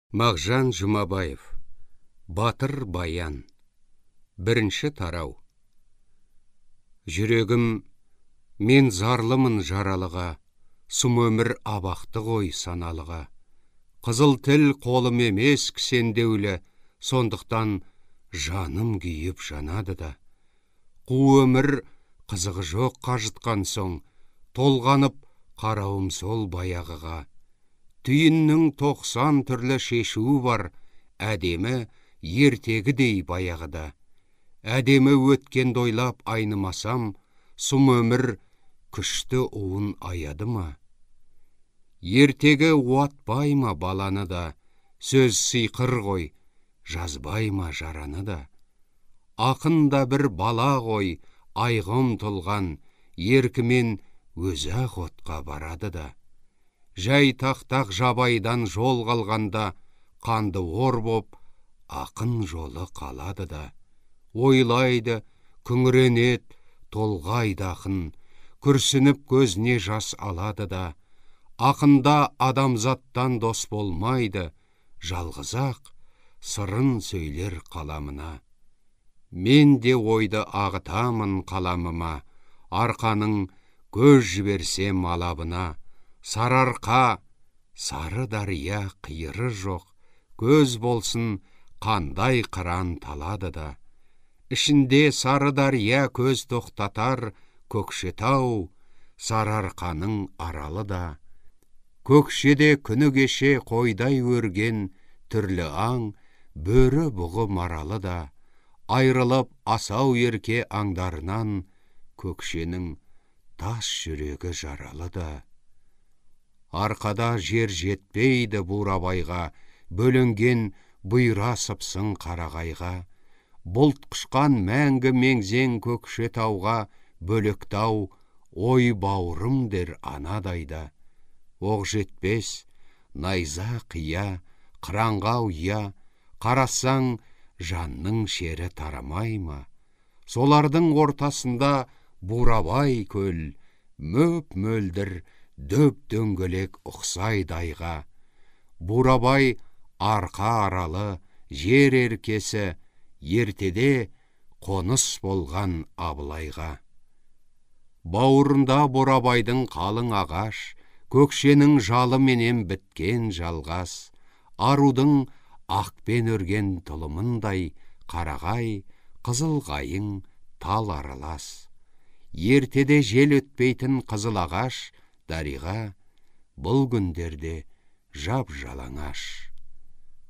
Мағжан Жұмабаев, Батыр баян. Бірінші тарау. Жүрегім, мен зарлымын жаралыға, сұм өмір абақты ғой саналыға. Қызыл тіл қолым емес кісендеулі, сондықтан жаным күйіп жанады да. Қу өмір қызығы жоқ қажытқан соң, толғанып қарауым сол баяғыға. Түйіннің 90 түрлі шешуі бар, әдемі ертегідей баяғыда. Әдемі өткен дойлап айнымасам, сұм өмір күшті уын аяды ма? Ертегі уатпай ма баланы да, сөз сыйқыр ғой, жазбай ма жараны да? Ақында бір бала ғой, айғым тұлған, еркімен өзі отқа барады да. Жай тақтақ жабайдан жол қалғанда, қанды ор боп, ақын жолы қалады да. Ойлайды, күңіренет, толғайды ақын, күрсініп көзіне жас алады да. Ақында адамзаттан дос болмайды, жалғызақ сырын сөйлер қаламына. Мен де ойды ағытамын қаламыма, арқаның көз жіберсем алабына. Сарарқа, сары дария қиыры жоқ, көз болсын қандай қыран талады да. Ішінде сары дария көз тоқтатар, Көкшетау, сарарқаның аралы да. Көкшеде күні кеше қойдай өрген, түрлі аң, бөрі бұғы маралы да. Айрылып асау ерке аңдарынан, көкшенің тас жүрегі жаралы да. Арқада жер жетпейді бурабайға, бөлінген бұйра сыпсың қарағайға. Бұлт құшқан мәңгі меңзең Көкшетауға, бөлектау ой бауырым дер анадайда. Оқ жетпес, найза қия, қыранға ұя, қарасаң жанның шері тарамай ма? Солардың ортасында бурабай көл, мөп мөлдір, дөп дөңгелек ұқсайды айға. Бурабай арқа аралы, жер еркесі, ертеде қоныс болған Абылайға. Бауырында бурабайдың қалың ағаш, көкшенің жалы менен біткен жалғас. Арудың ақпен өрген тұлымындай, қарағай, қызыл қайың тал аралас. Ертеде жел өтпейтін қызыл ағаш, дариға бұл күндерде жап жалаңаш.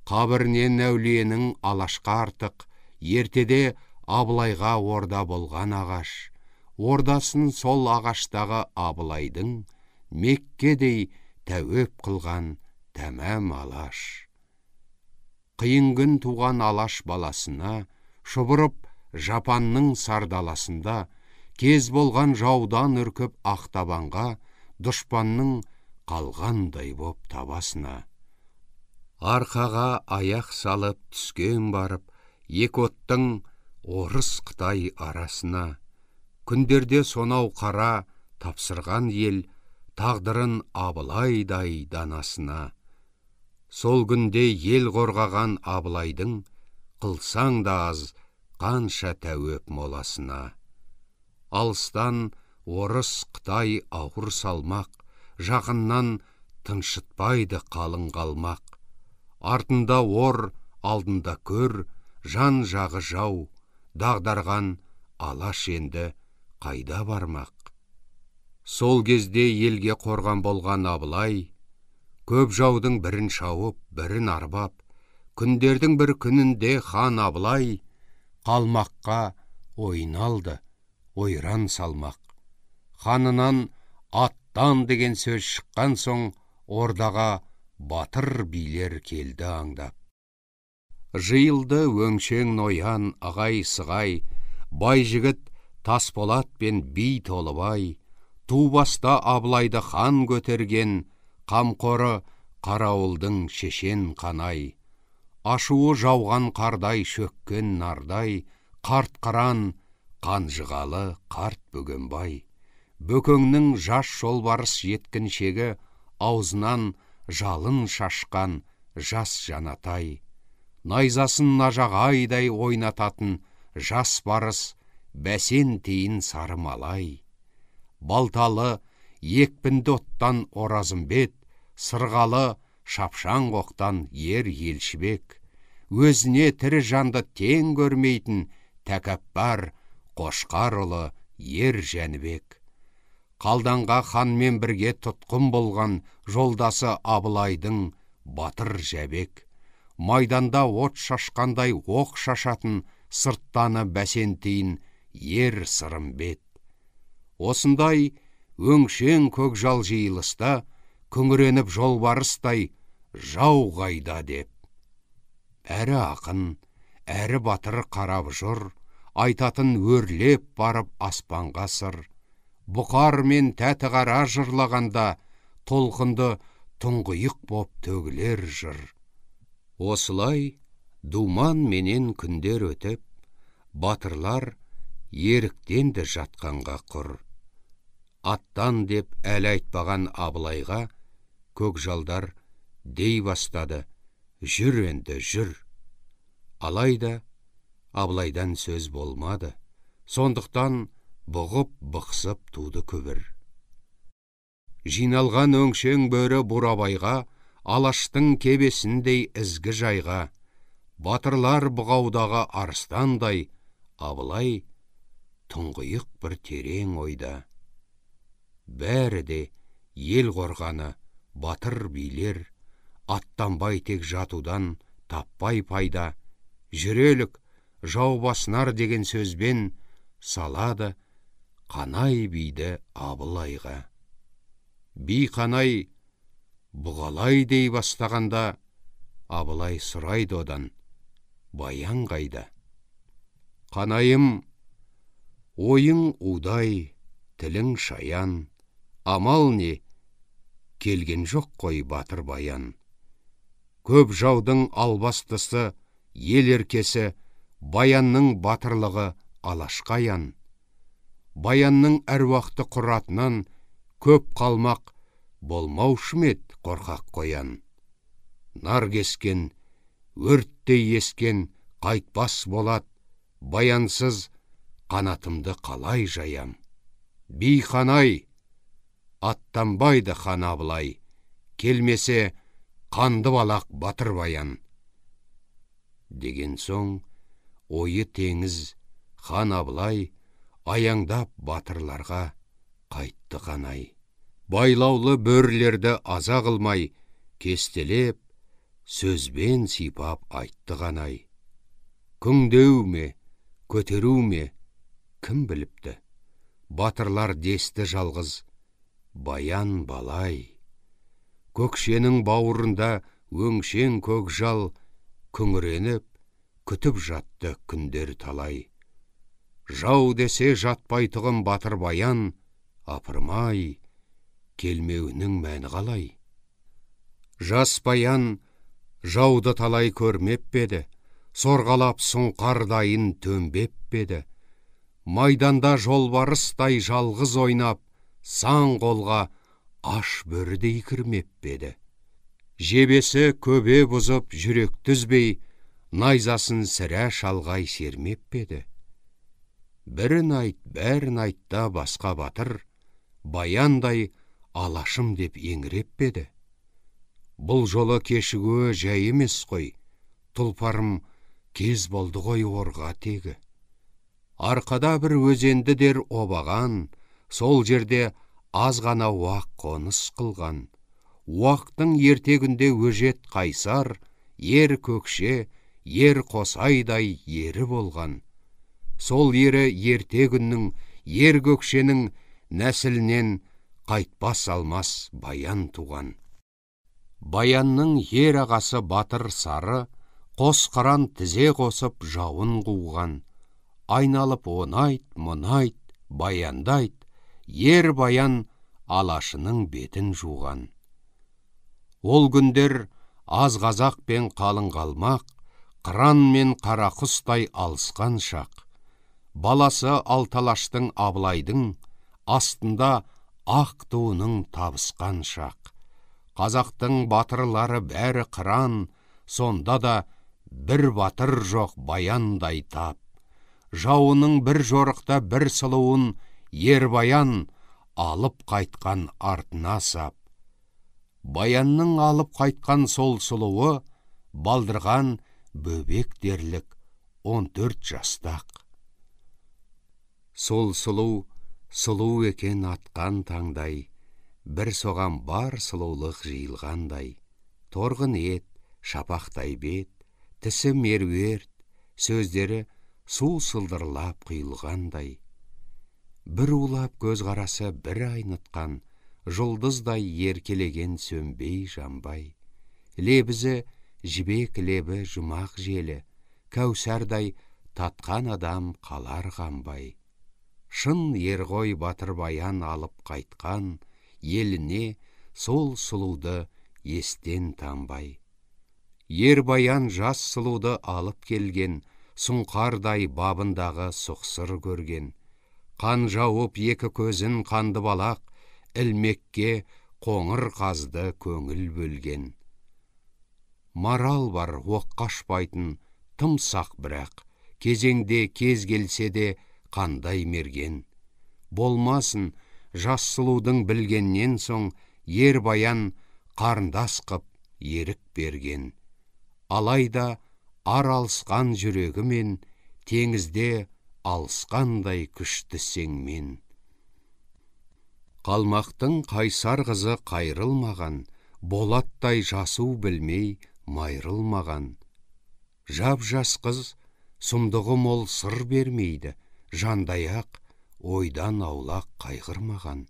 Қабірінен әулиенің алашқа артық, ертеде Абылайға орда болған ағаш. Ордасын сол ағаштағы Абылайдың, Меккедей тәуеп қылған тәмәм алаш. Қиын күн туған алаш баласына, шұбырып жапанның сардаласында, кез болған жаудан үркіп ақтабанға, дұшпанның қалғандай боп табасына. Арқаға аяқ салып түскен барып, екі оттың орыс Қытай арасына. Күндерде сонау қара тапсырған ел, тағдырын Абылайдай данасына. Сол күнде ел қорғаған Абылайдың, қылсаң да аз қанша тәуеп моласына. Алыстан орыс Қытай ауыр салмақ, жақыннан тыншытпайды қалың қалмақ. Артында ор, алдында көр, жан жағы жау, дағдарған алаш енді қайда бармақ? Сол кезде елге қорған болған Абылай, көп жаудың бірін шауып, бірін арбап, күндердің бір күнінде хан Абылай қалмаққа ойналды, ойран салмақ. Ханынан аттан деген сөз шыққан соң, ордаға батыр билер келді аңдап. Жиылды өңшең ноян ағай сығай, бай жігіт Тасболат пен би Толыбай. Ту баста Абылайды хан көтерген, қамқоры қарауылдың шешен қанай. Ашуы жауған қардай шөккен нардай, қарт қыран қанжығалы қарт Бөгенбай. Бөкеңнің жас жолбарыс жеткіншегі, аузынан жалын шашқан жас жанатай, найзасын нажағайдай ойнататын жас барыс, бәсен тейін сарымалай. Балталы, екпінді оттан Оразымбет, сырғалы, шапшаң оқтан ер елшібек. Өзіне тірі жанды тең көрмейтін тәкаппар, Қошқарұлы ер Жәнібек. Қалданға ханмен бірге тұтқын болған жолдасы Абылайдың батыр Жәбек. Майданда от шашқандай оқ шашатын сырттаны бәсентейін ер Сырымбет. Осындай өңшен көкжал жиылыста күңіреніп жолбарыстай жау қайда деп. Әрі ақын, әрі батыр қарап жүр, айтатын өрлеп барып аспанға сыр. Бұқар мен тәті қара жырлағанда толқынды тұңғиық боп төгілер жыр. Осылай думан менен күндер өтіп, батырлар еріктенді жатқанға құр. Аттан деп әлі айтпаған Абылайға көкжалдар дей бастады, жүр енді жүр. Алайда Абылайдан сөз болмады, сондықтан бұғып бұқсып туды күбір. Жиналған өңшең бөрі Бурабайға, Алаштың кебесіндей ізгі жайға, батырлар бұғаудағы арыстандай, Абылай тұңғиық бір терең ойда. Бәрі де ел қорғаны, батыр билер, аттанбай тек жатудан таппай пайда, жүрелік жау басынар деген сөзбен салады Қанай биді Абылайға. Би Қанай бұғалай дей бастағанда, Абылай сұрайды одан, баян қайда? Қанайым, ойың удай, тілің шаян, амал не, келген жоқ қой батыр баян. Көп жаудың албастысы, ел еркесі, баянның батырлығы алашқаян. Баянның әруақты құратынан көп қалмақ болмаушы мед қорқақ қоян. Нар кескен, өрттей ескен қайтпас болат, баянсыз қанатымды қалай жаям. Би Қанай, аттанбайды хан Абылай, келмесе қанды балақ батыр баян. Деген соң, ойы теңіз хан Абылай аяңдап батырларға қайтты Қанай. Байлаулы бөрілерді аза қылмай, кестелеп, сөзбен сипап айтты Қанай. Күңдеу ме, көтеру ме, кім біліпті? Батырлар десті жалғыз, баян балай. Көкшенің бауырында өңшен көкжал, күңіреніп, күтіп жатты күндер талай. Жау десе жатпайтығым батыр баян, апырмай, келмеуінің мәні қалай. Жас баян жауды талай көрмеп беді, сорғалап сұңқардайын төмбеп беді. Майданда жолбарыстай жалғыз ойнап, сан қолға аш бөрідей кірмеп беді. Жебесі көбе бұзып жүрек түзбей, найзасын сірә шалғай сермеп беді. Бірін айт, бәрін айтта басқа батыр, баяндай алашым деп еңіреп беді. Бұл жолы кешігуі жай емес қой, тұлпарым кез болды ғой орға тегі. Арқада бір өзенді дер обаған, сол жерде аз ғана уақ қоныс қылған. Уақтың ертегінде өжет қайсар, ер көкше, ер қосайдай ері болған. Сол ері ертегінің, ер көкшенің нәсілінен қайтпас алмас баян туған. Баянның ер ағасы батыр сары, қос қыран тізе қосып жауын қуған. Айналып онайт, мұнайт, баяндайт, ер баян алашының бетін жуған. Ол күндер аз қазақ пен қалың қалмақ, қыран мен қара құстай алысқан шақ. Баласы Алталаштың Абылайдың астында ақ туының табысқан шақ. Қазақтың батырлары бәрі қыран, сонда да бір батыр жоқ баяндай тап. Жауының бір жорықта бір сұлуын ер баян алып қайтқан артына сап. Баянның алып қайтқан сол сұлуы балдырған бөбек дерлік 14 жастақ. Сол сұлу екен атқан таңдай, бір соған бар сұлулық жиылғандай. Торғын ет, шапақтай бет, тісі меруерт, сөздері су сылдырлап құйылғандай. Бір улап көз қарасы бір айнытқан, жұлдыздай еркелеген сөнбей жанбай. Лебізі жібек лебі жұмақ желі, кәусардай татқан адам қалар қанбай. Шын ерғой батыр баян алып қайтқан, еліне сол сұлуды естен танбай. Ер баян жас сұлуды алып келген, сұңқардай бабындағы сұқсыр көрген. Қан жауып екі көзін қанды балақ, ілмекке қоңыр қазды көңіл бөлген. Марал бар оққа ашпайтын, тымсақ бірақ, кезеңде кез келсе де қандай мерген. Болмасын жас сұлудың білгеннен соң, ер баян қарындас қып ерік берген. Алайда ар алысқан жүрегімен, теңізде алысқандай күшті сеңмен. Қалмақтың қайсар қызы қайрылмаған, болаттай жасу білмей майрылмаған. Жап-жас қыз сұмдығы мол сыр бермейді, жандаяқ ойдан аулақ қайғырмаған.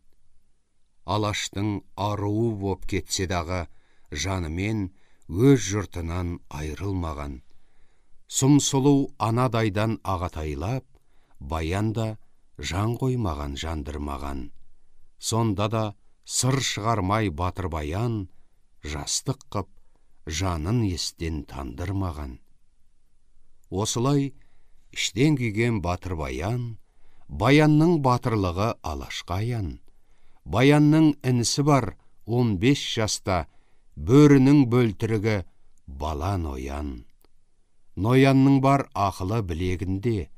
Алаштың аруы боп кетсе дағы, жанымен өз жұртынан айрылмаған. Сұм-сұлу анадайдан ағатайлап, баянда жан қоймаған жандырмаған. Сонда да сыр шығармай батыр баян, жастық қып жанын естен тандырмаған. Осылай іштен күйген батыр баян, баянның батырлығы алашқа аян. Баянның інісі бар 15 жаста, бөрінің бөлтірігі бала ноян. Ноянның бар ақылы білегінде,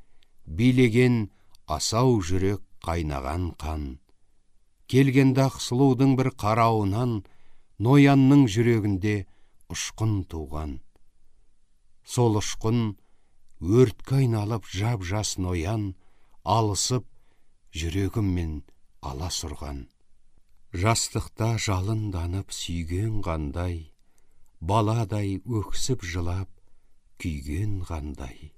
билеген асау жүрек қайнаған қан. Келгенді сұлудың бір қарауынан, ноянның жүрегінде ұшқын туған. Сол ұшқын өртке айналып жап-жас ноян, алысып жүрегіммен ала сұрған. Жастықта жалынданып сүйген қандай, баладай өксіп жылап күйген қандай.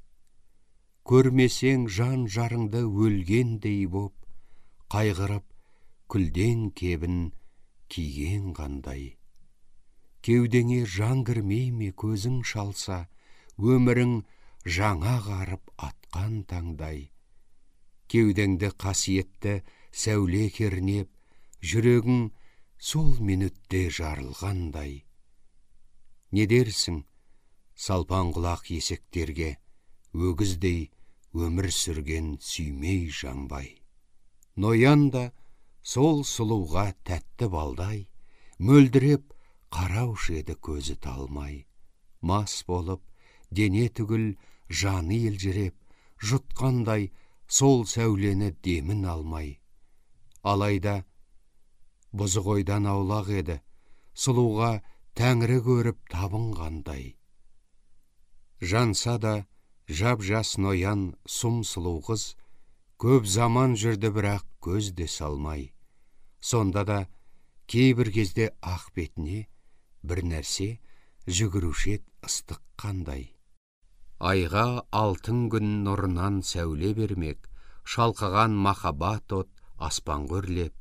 Көрмесең жан жарыңды өлгендей боп, қайғырып күлден кебін киген қандай. Кеудеңе жан кірмей ме көзің шалса, өмірің жаңа қарып атқан таңдай. Кеудеңді қасиетті сәуле кернеп, жүрегің сол минутте жарылғандай. Не дерсің, салпан құлақ есектерге, өгіздей өмір сүрген сүймей жанбай. Ноян да сол сұлуға тәтті балдай, мөлдіреп қараушы еді көзі талмай. Мас болып, дене түгіл жаны елжіреп, жұтқандай сол сәулені демін алмай. Алайда бұзық ойдан аулақ еді, сұлуға тәңірі көріп табынғандай. Жанса да жап-жас ноян сұм сұлу қыз, көп заман жүрді бірақ көзде салмай. Сонда да кейбір кезде ақ бетіне бір нәрсе жүгіруші ед ыстық қандай. Айға алтын күн нұрынан сәуле бермек, шалқыған махаббат от аспан көрлеп.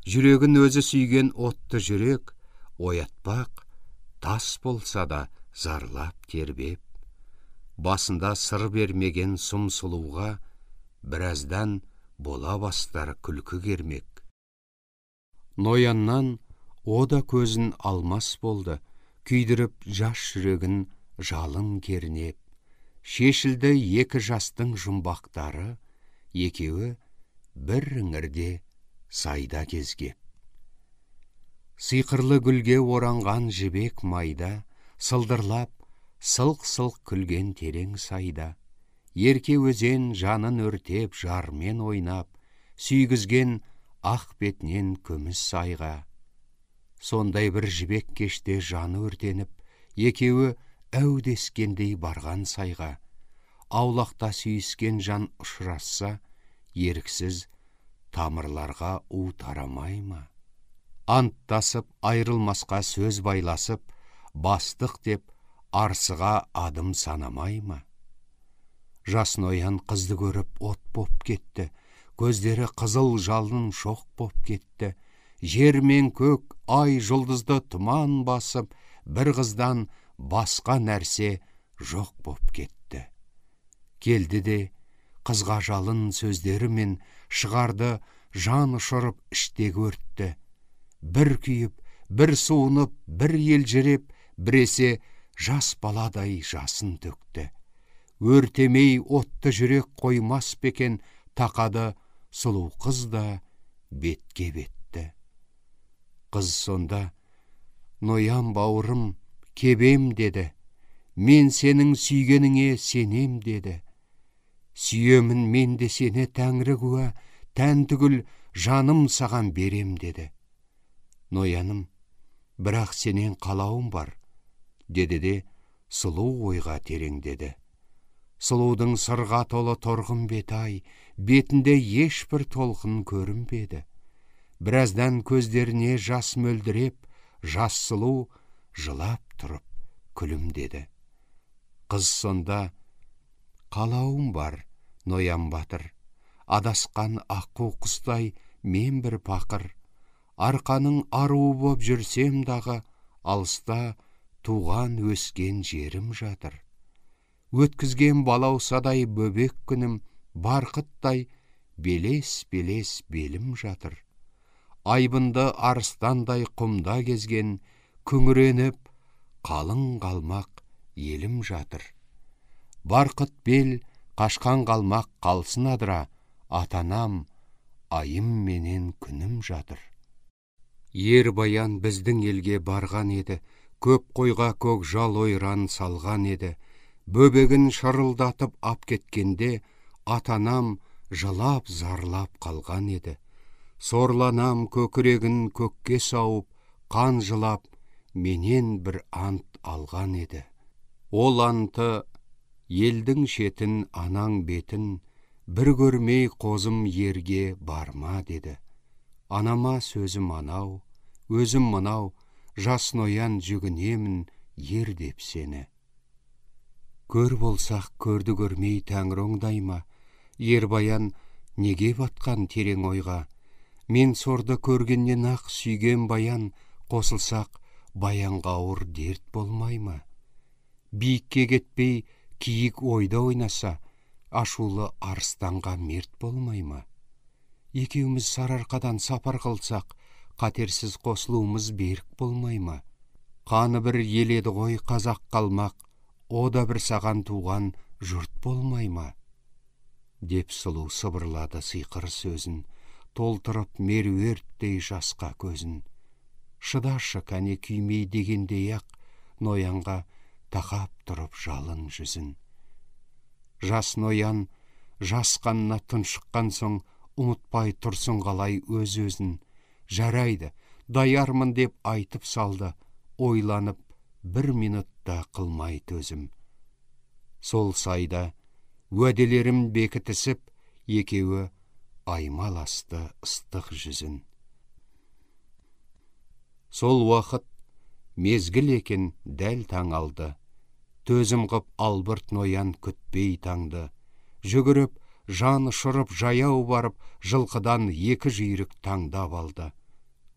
Жүрегін өзі сүйген отты жүрек, оятпақ тас болса да зарлап тербеп. Басында сыр бермеген сұм сұлуға, біраздан бола бастар күлкі кермек. Нояннан о да көзін алмас болды, күйдіріп жас жүрегін жалын кернеп. Шешілді екі жастың жұмбақтары, екеуі бір іңірде сайда кезгеп. Сиқырлы гүлге оранған жібек майда, сылдырлап сылқ-сылқ күлген терең сайда. Ерке өзен жанын өртеп жармен ойнап, сүйгізген ақ бетінен күміс сайға. Сондай бір жібек кеште жаны өртеніп, екеуі әудескендей барған сайға. Аулақта сүйіскен жан ұшырасса, еріксіз тамырларға у тарамай ма? Анттасып, айрылмасқа сөз байласып, бастық деп арсыға адым санамай ма? Жас ноян қызды көріп от боп кетті, көздері қызыл жалын шоқ боп кетті. Жер мен көк, ай жұлдызды тұман басып, бір қыздан басқа нәрсе жоқ боп кетті. Келді де қызға жалын сөздерімен шығарды, жан ұшырып іштегі өртті. Бір күйіп, бір суынып, бір елжіреп, біресе жас баладай жасын төкті. Өртемей отты жүрек қоймас бекен, тақады сұлу қыз да бетке бетті. Қыз сонда, ноян бауырым, кебем деді. Мен сенің сүйгеніңе сенем деді. Сүйемін мен де сені тәңірі куә, тән түгіл жаным саған берем деді. Нояным, бірақ сенен қалауым бар, деді де сұлу ойға тереңдеді. Сұлудың сырға толы торғын бетай, бетінде ешбір толқын көрінбеді. Біраздан көздеріне жас мөлдіреп, жас сұлу жылап тұрып күлімдеді. Қыз сонда, қалауым бар, ноян батыр, адасқан аққу құстай мен бір пақыр. Арқаның аруы боп жүрсем дағы, алыста туған өскен жерім жатыр. Өткізген балаусадай бөбек күнім, барқыттай белес-белес белім жатыр. Айбынды арыстандай құмда кезген, күңіреніп, қалың қалмақ елім жатыр. Барқыт бел, қашқан қалмақ қалсын адыра, атанам, айым менен күнім жатыр. Ер баян біздің елге барған еді, көп қойға көк жал ойран салған еді. Бөбегін шырылдатып ап кеткенде, атанам жылап зарлап қалған еді. Сорланам көкірегін көкке сауып, қан жылап, менен бір ант алған еді. Ол анты, елдің шетін, анаң бетін, бір көрмей қозым ерге барма деді. Анама сөзім анау, өзім мынау, жас ноян жүгінемін ер деп сені. Көр болсақ көрді көрмей тәңір оңдайма, ер баян неге батқан терең ойға? Мен сорды көргеннен ақ сүйген баян, қосылсақ баянға ауыр дерт болмай ма? Биікке кетпей киік ойда ойнаса, ашулы арыстанға мерт болмай ма? Екеуміз сарыарқадан сапар қылсақ, қатерсіз қосылуымыз берік болмай ма? Қаны бір еледі ғой қазақ қалмақ, о да бір саған туған жұрт болмай ма? Деп сұлу сыбырлады сиқыр сөзін, толтырып меруерттей жасқа көзін. Шыдашы кәне күймей дегендей ақ, ноянға тақап тұрып жалын жүзін. Жас ноян жасқанына тұншыққан соң, ұмытпай тұрсын қалай өз-өзін. Жарайды, даярмын деп айтып салды, ойланып бір минутта қылмай төзім. Сол сайда уәделерім бекітісіп, екеуі аймаласты ыстық жүзін. Сол уақыт мезгіл екен дәл таң алды. Төзім қып албырт ноян күтпей таңды. Жүгіріп, жан ұшырып жаяу барып, жылқыдан екі жүйрік таңдап алды.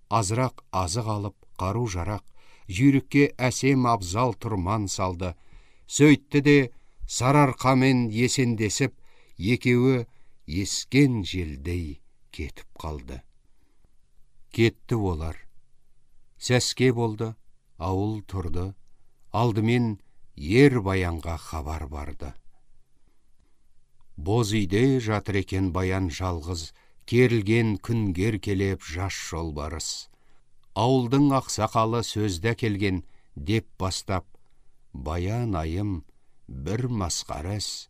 Азырақ азық алып, қару жарақ, жүйрікке әсем абзал тұрман салды. Сөйтті де сарыарқамен есендесіп, екеуі ескен желдей кетіп қалды. Кетті олар. Сәске болды, ауыл тұрды, алдымен ер баянға хабар барды. Боз үйде жатыр екен баян жалғыз, керілген күнгер келеп жас жолбарыс. Ауылдың ақсақалы сөзді келген деп бастап, Баян айым бір масқарас,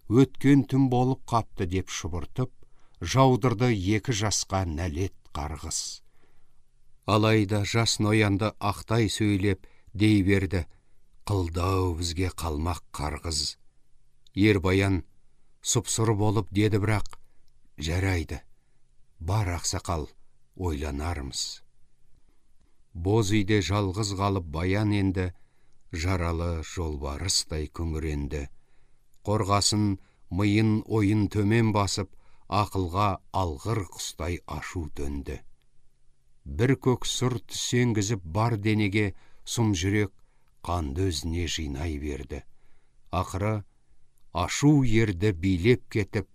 өткен түн болып қапты деп шұбыртып, жаудырды екі жасқа нәлет қарғыс. Алайда жас ноянды ақтай сөйлеп дей берді, қылдау бізге қалмақ қарғыз. Ер баян сұп-сұр болып деді, бірақ жарайды, бар ақсақал, ойланармыз. Боз үйде жалғыз қалып баян енді, жаралы жолбарыстай күңіренді. Қорғасын миын ойын төмен басып, ақылға алғыр құстай ашу төнді. Бір көк сұр түсенгізіп бар денеге сұм жүрек қанды өзіне жинай берді. Ақыры ашу ерді билеп кетіп,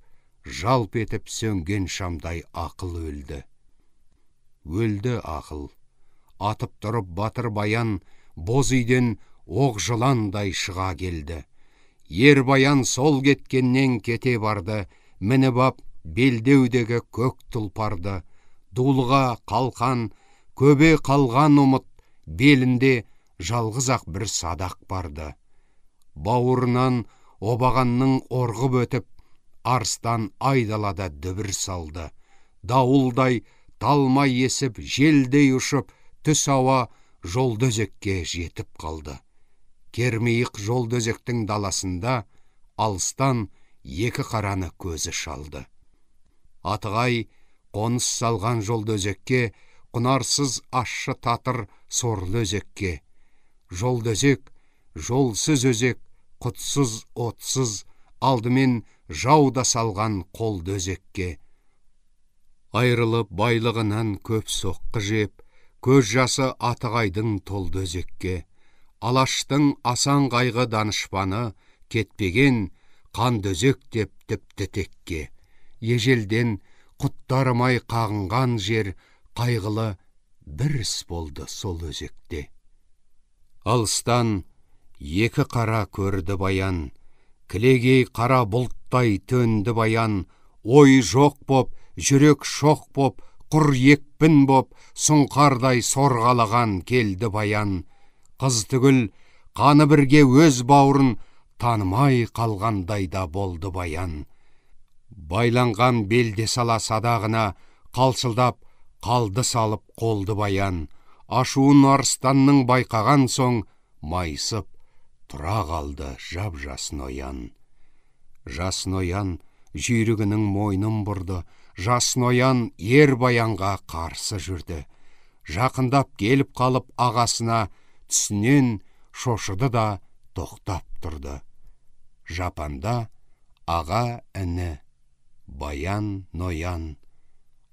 жалп етіп сөнген шамдай ақыл өлді. Өлді ақыл. Атып тұрып батыр баян боз үйден оқ жыландай шыға келді. Ер баян сол кеткеннен кете барды, мініп ап белдеудегі көк тұлпарды. Дулыға қалқан, көбе қалған ұмыт, белінде жалғыз-ақ бір садақ барды. Бауырынан обағанның орғып өтіп, арыстан айдалада дүбір салды. Дауылдай талмай есіп, желдей ұшып, түс ауа жолдөзекке жетіп қалды. Кермейік жолдөзектің даласында алыстан екі қараны көзі шалды. Атығай қоныс салған жолдөзекке, құнарсыз ашшы татыр сорлы өзекке. Жолдөзек, жолсыз өзек, құтсыз отсыз, алдымен жауда салған қолды өзекке. Айрылып байлығынан көп соққы жеп, көз жасы Атығайдың толды өзекке. Алаштың асан қайғы данышпаны, кетпеген қанды өзек деп тіпті текке. Ежелден құттарымай қағынған жер, қайғылы бір іс болды сол өзекте. Алыстан екі қара көрді баян, кілегей қара бұлттай төнді баян. Ой жоқ боп, жүрек шоқ боп, құр екпін боп, сұңқардай сорғалаған келді баян. Қыз түгіл қаны бірге өз бауырын танымай қалғандай да болды баян. Байланған белде сала садағына қалшылдап қалды салып қолды баян. Ашуын арыстанның байқаған соң майысып тұра қалды жап-жас ноян. Жас ноян жүйрігінің мойнын бұрды, жас ноян ер баянға қарсы жүрді. Жақындап келіп қалып ағасына түсінен шошыды да тоқтап тұрды. Жапанда аға іні, баян ноян,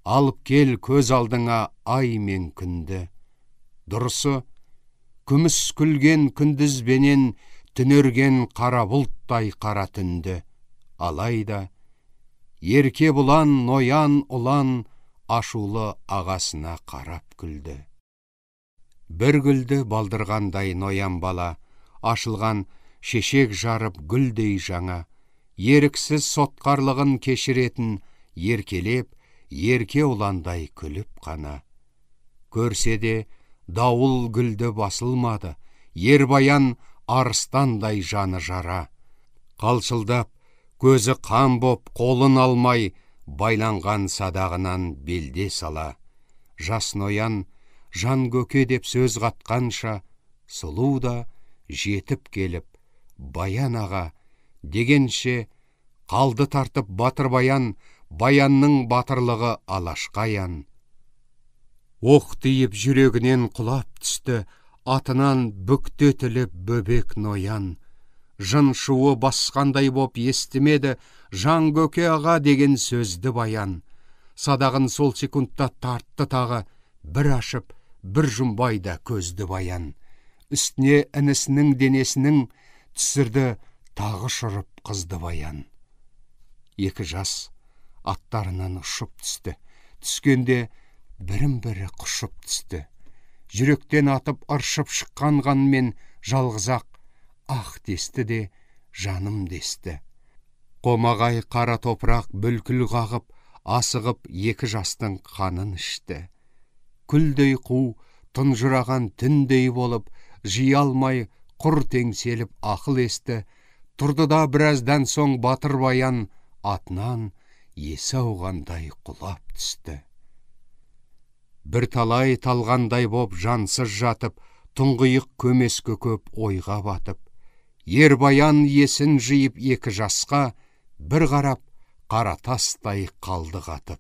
алып кел көз алдыңа ай мен күнді. Дұрысы, күміс күлген күндізбенен түнерген қара бұлттай қара түнді. Алайда ерке бұлан ноян ұлан ашулы ағасына қарап күлді. Бір күлді балдырғандай ноян бала, ашылған шешек жарып гүлдей жаңа. Еріксіз сотқарлығын кешіретін, еркелеп, ерке ұландай күліп қана. Көрсе де дауыл гүлді басылмады, ер баян арыстандай жаны жара. Қалшылдап, көзі қан боп қолын алмай, байланған садағынан белде сала. Жас ноян жан көке деп сөз қатқанша, сұлу да жетіп келіп, баян аға дегенше қалды тартып батыр баян, баянның батырлығы алашқаян. Оқ тиіп жүрегінен құлап түсті, атынан бүктетіліп бөбек ноян. Жын шуы басқандай боп естімеді, жан көке аға деген сөзді баян. Садағын сол секундта тартты тағы, бір ашып, бір жұмбайда көзді баян. Үстіне інісінің денесінің түсірді, тағы шырып қызды баян. Екі жас аттарынан ұшып түсті. Түскенде бірін-бірі құшып түсті. Жүректен атып ыршып шыққан қанмен жалғызақ ақ десті де жаным десті. Қомағай қара топырақ бүлкіл қағып, асығып екі жастың қанын ішті. Күлдей қу, тұнжыраған түндей болып, жия алмай құр теңселіп ақыл есті, тұрды да біраздан соң батыр баян атынан есі ауғандай құлап түсті. Бір талай талғандай боп жансыз жатып, тұңғиық көмескі көп ойға батып, ер баян есін жиып екі жасқа, бір қарап қара тастай қалды қатып.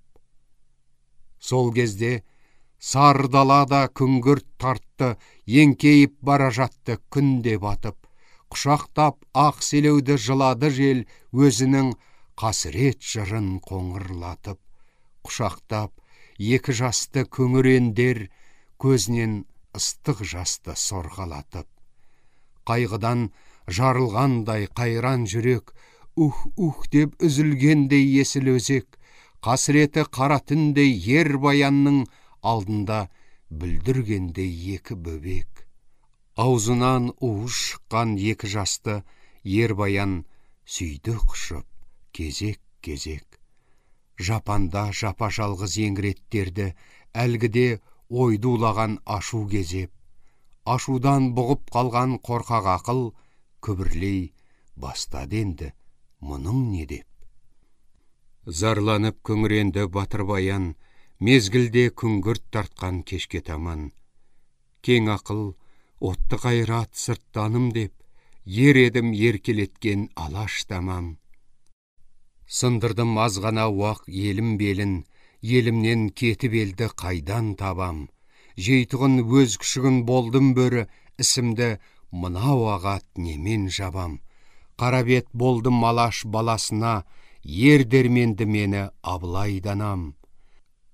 Сол кезде сары далада күңгірт тартты, еңкейіп бара жатты күн де батып, құшақтап ақ селеуді жылады жел, өзінің қасірет жырын қоңырлатып. Құшақтап екі жасты күңірендер, көзінен ыстық жасты сорғалатып. Қайғыдан жарылғандай қайран жүрек, ух деп үзілгендей есіл өзек, қасіреті қара түндей ер баянның алдында бүлдіргендей екі бөбек. Аузынан уыз шыққан екі жасты ер баян сүйді құшып кезек-кезек. Жапанда жапа жалғыз еңіреттерді әлгіде ойды улаған ашу кезеп. Ашудан бұғып қалған қорқақ ақыл күбірлей бастады енді, мұның не деп. Зарланып күңіренді батыр баян, мезгілде күңгірт тартқан кешке таман. Кең ақыл, отты қайрат сырттаным деп, ер едім еркелеткен алаш тамам. Сындырдым аз ғана уақ елім белін, елімнен кетіп елді қайдан табам. Жейтұғын өз күшігін болдым бөрі, ісімді мынау ағат немен жабам. Қарабет болдым алаш баласына, ер дерменді мені Абылайданам.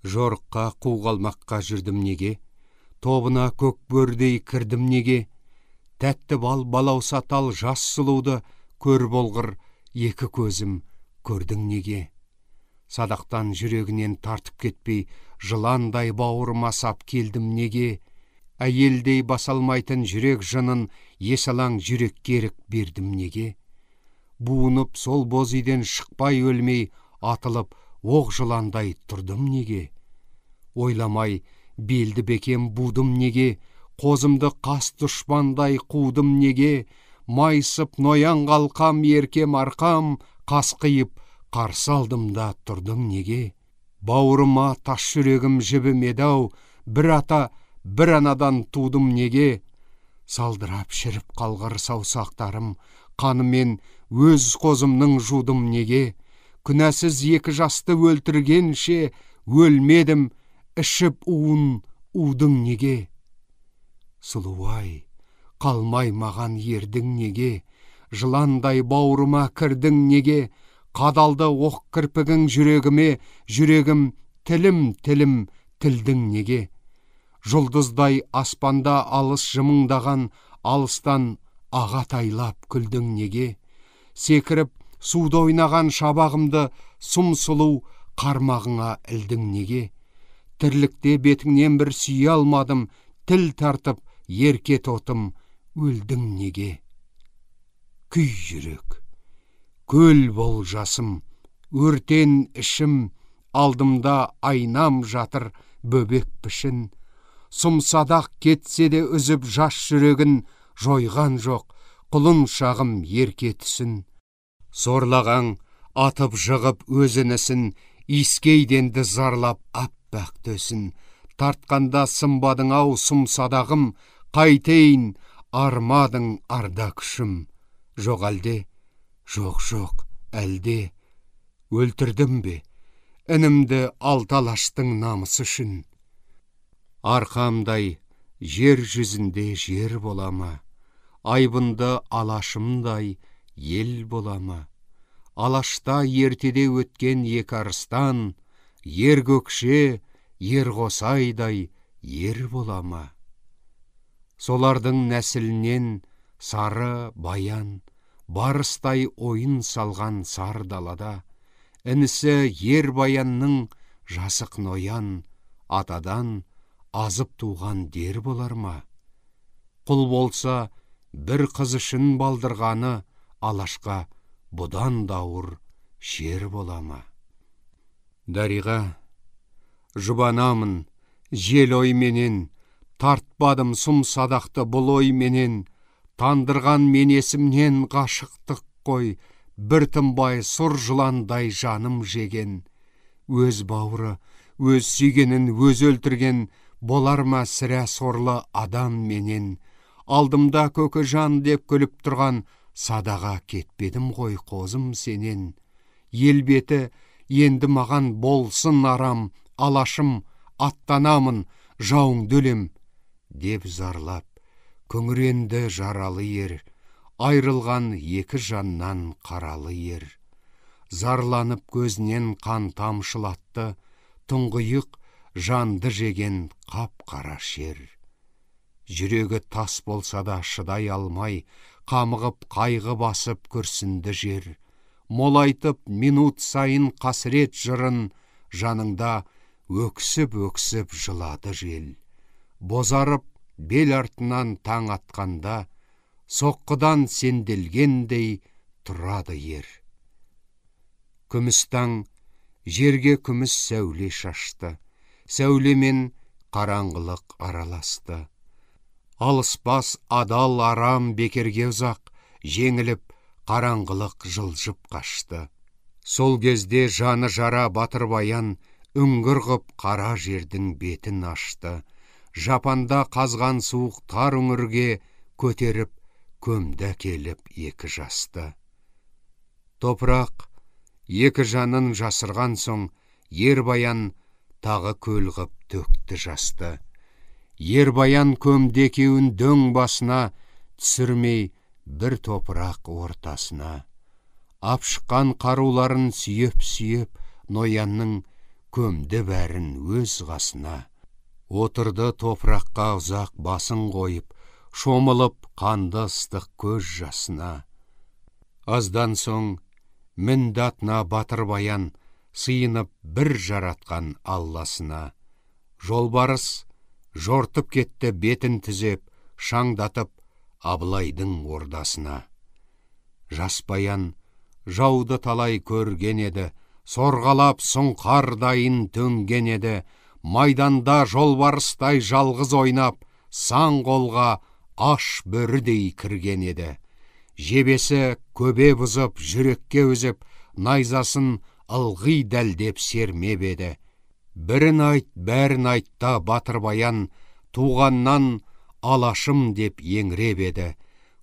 Жорыққа қуғалмаққа жүрдім неге, тобына көк бөрдей кірдім неге. Тәтті бал балаусатал жас сұлуды, көр болғыр екі көзім көрдің неге. Садақтан жүрегінен тартып кетпей, жыландай бауырыма сап келдім неге. Әйелдей басалмайтын жүрек жынын есалаң жүрек керік бердім неге. Буынып сол боз үйден шықпай өлмей, атылып оқ жыландай тұрдым неге. Ойламай белді бекем будым неге, қозымды қас дұшпандай қудым неге. Майсып ноян қалқам еркем арқам, қасқиып қарсы алдымда тұрдым неге. Бауырыма тас жүрегім жібімеді-ау, бір ата бір анадан тудым неге. Салдырап шіріп қалғыр саусақтарым, қанымен өз қозымның жудым неге. Күнәсіз екі жасты өлтіргенше, өлмедім, ішіп уын удың неге. Сұлуай, қалмай маған ердің неге. Жыландай бауырыма кірдің неге. Қадалды оқ кірпігің жүрегіме, жүрегім тілім тілдің неге. Жұлдыздай аспанда алыс жымыңдаған, алыстан ағатайлап күлдің неге. Секіріп суда ойнаған шабағымды сұм сұлу қармағыңа ілдің неге. Тірлікте бетіңнен бір сүйе алмадым, тіл тартып ерке тотым өлдің неге. Күй жүрек, көл бол жасым, өртен ішім, алдымда айнам жатыр бөбек пішін. Сұмсадақ кетсе де үзіп жас жүрегін, жойған жоқ құлын шағым ерке түсін. Сорлаған атып жығып өзінісін, искейденді зарлап аппақ төсін. Тартқанда сымбадың-ау сұмсадағым, қайтейін армадың арда күшім. Жоқ әлде, жоқ әлде, өлтірдім бе інімді алталаштың намысы үшін. Арқамдай жер жүзінде жер болама, айбынды алашымдай ел болама. Алашта ертеде өткен екі арыстан, ер көкше, ер қосайдай ер болама. Солардың нәсілінен сары баян, барыстай ойын салған сар далада, інісі ер баянның жасық ноян, атадан азып туған дер болар ма? Құл болса бір қыз үшін балдырғаны, алашқа бұдан дауыр шер болама. Дариға, жұбанамын жел ойменен, тартпадым сұм садақты бұл ойменен. Тандырған мен есімнен ғашықтық қой, бір тынбай сұр жыландай жаным жеген. Өз бауыры, өз сүйгенін өз өлтірген, болар ма сірә сорлы адам менен. Алдымда көкі жан деп күліп тұрған, садаға кетпедім ғой қозым сенен. Ел беті енді маған болсын арам, алашым аттанамын, жауыңды өлем, деп зарлап, күңіренді жаралы ер, айрылған екі жаннан қаралы ер. Зарланып көзінен қан тамшылатты, тұңғиық жанды жеген қап-қара шер. Жүрегі тас болса да шыдай алмай, қамығып қайғы басып күрсінді жер. Молайтып минут сайын қасірет жырын, жаныңда өксіп-өксіп жылады жел. Бозарып бел артынан таң атқанда, соққыдан сенделгендей тұрады ер. Күміс таң жерге күміс сәуле шашты, сәулемен қараңғылық араласты. Алыспас адал арам бекерге ұзақ, жеңіліп қараңғылық жылжып қашты. Сол кезде жаны жара батыр баян, үңгір ғып қара жердің бетін ашты. Жапанда қазған суық тар үңірге көтеріп, көмді келіп екі жасты. Топырақ екі жанын жасырған соң, ер баян тағы көл ғып төкті жасты. Ер баян көмді екеуін дөң басына, түсірмей бір топырақ ортасына. Апшыққан қаруларын сүйеп-сүйеп, ноянның көмді бәрін өз қасына. Отырды топыраққа ұзақ басын қойып, шомылып қанды ыстық көз жасына. Аздан соң мінді атына батыр баян, сыйынып бір жаратқан алласына. Жолбарыс жортып кетті бетін түзеп, шаңдатып Абылайдың ордасына. Жас баян жауды талай көрген еді, сорғалап сұңқар дайын төнген еді. Майданда жолбарыстай жалғыз ойнап, сан қолға аш бөрідей кірген еді. Жебесі көбе бұзып, жүрекке өзіп, найзасын ылғи дәлдеп сермеп еді. Бірін айт, бәрін айтта батыр баян, туғаннан алашым деп еңіреп еді.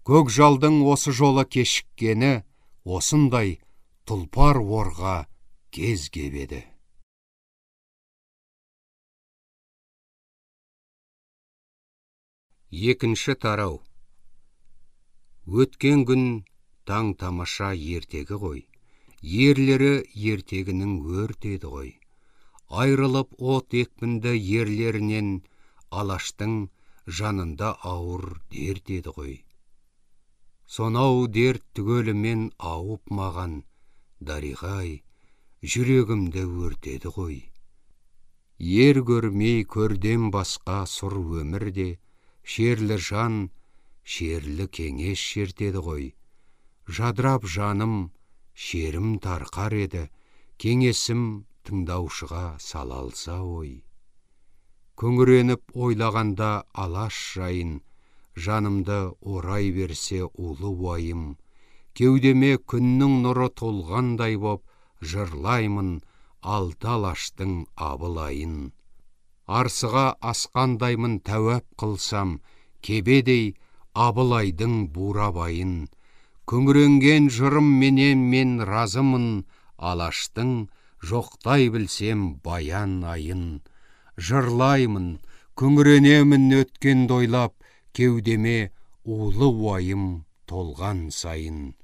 Көкжалдың осы жолы кешіккені, осындай тұлпар орға кез кебеді. Екінші тарау. Өткен күн таң тамаша ертегі ғой, ерлері ертегінің өртеді ғой. Айрылып от екпінді ерлерінен, алаштың жанында ауыр дерт еді ғой. Сонау дерт түгелімен ауып маған, дариғай, жүрегімді өртеді ғой. Ер көрмей көрден басқа сұр өмірде, шерлі жан, шерлі кеңес шертеді ғой. Жадырап жаным, шерім тарқар еді, кеңесім тыңдаушыға салалса ой. Күңіреніп ойлағанда алаш жайын, жанымды орай берсе улы уайым. Кеудеме күннің нұры толғандай боп, жырлаймын алты алаштың абылайын. Арсыға асқандаймын тәуәп қылсам, кебедей Абылайдың бурабайын. Күңіренген жырым менен мен разымын, алаштың жоқтай білсем баян айын. Жырлаймын, күңіренемін өткен дойлап, кеудеме улы уайым толған сайын.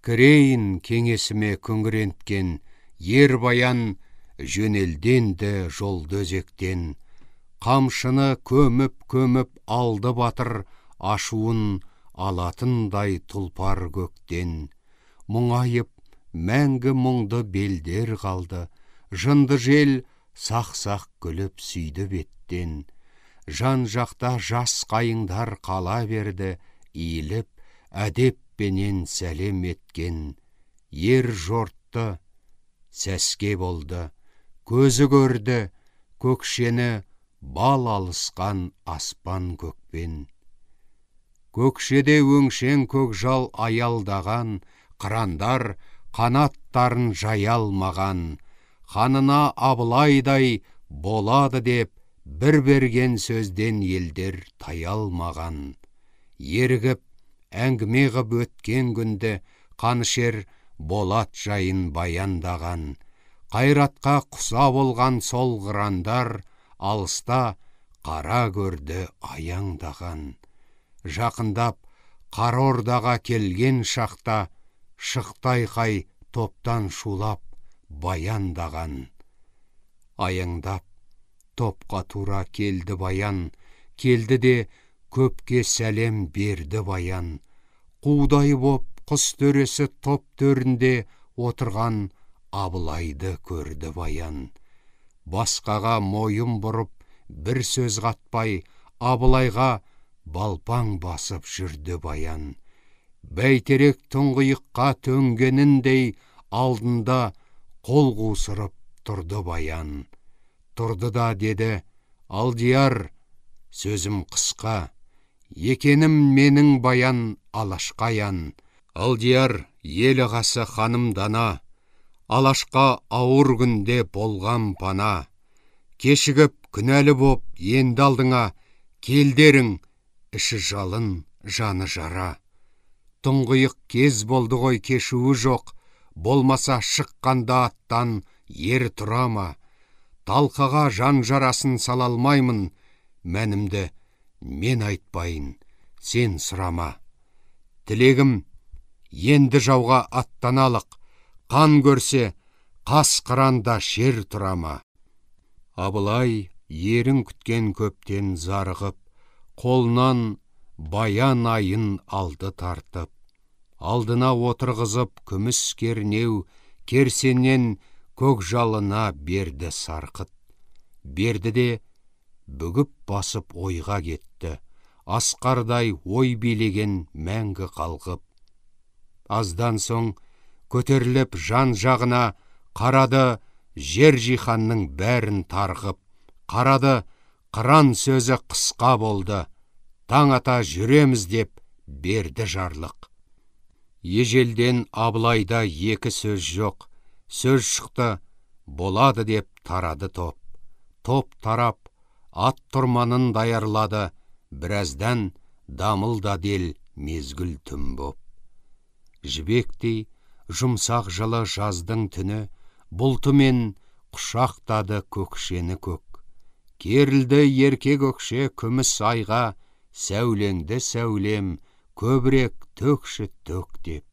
Кірейін кеңесіме күңіренткен, ер баян жөнелденді жолды өзектен. Қамшыны көміп-көміп алды батыр, ашуын алатындай тұлпар көктен. Мұңайып мәңгі мұңды белдер қалды, жынды жел сақ-сақ күліп сүйді беттен. Жан жақта жас қайыңдар қала берді, иіліп әдеппенен сәлем еткен. Ер жортты, сәске болды, көзі көрді, көкшені бал алысқан аспан көкпен. Көкшеде өңшен көкжал аялдаған, қырандар қанаттарын жаялмаған. Ханына Абылайдай болады деп, бір берген сөзден елдер таялмаған. Ерігіп, әңгіме ғып өткен күнді, Қанышер Болат жайын баяндаған. Қайратқа құса болған сол қырандар, алыста қара көрді аяңдаған. Жақындап, Қара Ордаға келген шақта, шықты айқай топтан шулап баяндаған. Аяңдап, топқа тура келді баян, келді де көпке сәлем берді баян. Қудай боп құс төресі топ төрінде отырған Абылайды көрді баян. Басқаға мойын бұрып, бір сөз қатпай, Абылайға балпаң басып жүрді баян. Бәйтерек тұңғиыққа төнгеніндей, алдында қол қусырып тұрды баян. Тұрды да деді: «Алдияр, сөзім қысқа, екенім менің баян Алашқаян. Алдияр, ел ағасы ханым дана, Алашқа ауыр күнде болған пана. Кешігіп күнәлі боп енді алдыңа, келдерің, іші жалын, жаны жара. Тұңғиық кез болды ғой, кешуі жоқ, болмаса шыққанда аттан ер тұрама. Талқаға жан жарасын салалмаймын, мәнімді мен айтпайын, сен сұрама. Тілегім, енді жауға аттаналық, қан көрсе, қас қыранда шер тұрама». Абылай ерін күткен көптен зарығып, қолынан баян айын алды тартып. Алдына отырғызып күміс кернеу, керсеннен көкжалына берді сарқыт. Берді де бүгіп басып ойға кетті, асқардай ой билеген мәңгі қалғып. Аздан соң көтеріліп жан жағына қарады, жер жиһанның бәрін тарғып. Қарады, қыран сөзі қысқа болды, таң ата жүреміз деп берді жарлық. Ежелден Абылайда екі сөз жоқ, сөз шықты, болады деп тарады топ. Топ тарап, ат тұрманын даярлады, біраздан дамылда дел мезгіл түн боп. Жібектей жұмсақ жылы жаздың түні, бұлтымен құшақтады көкшені көк. Керілді ерке көкше күміс айға, сәулеңді сәулем, көбірек төкші төк деп.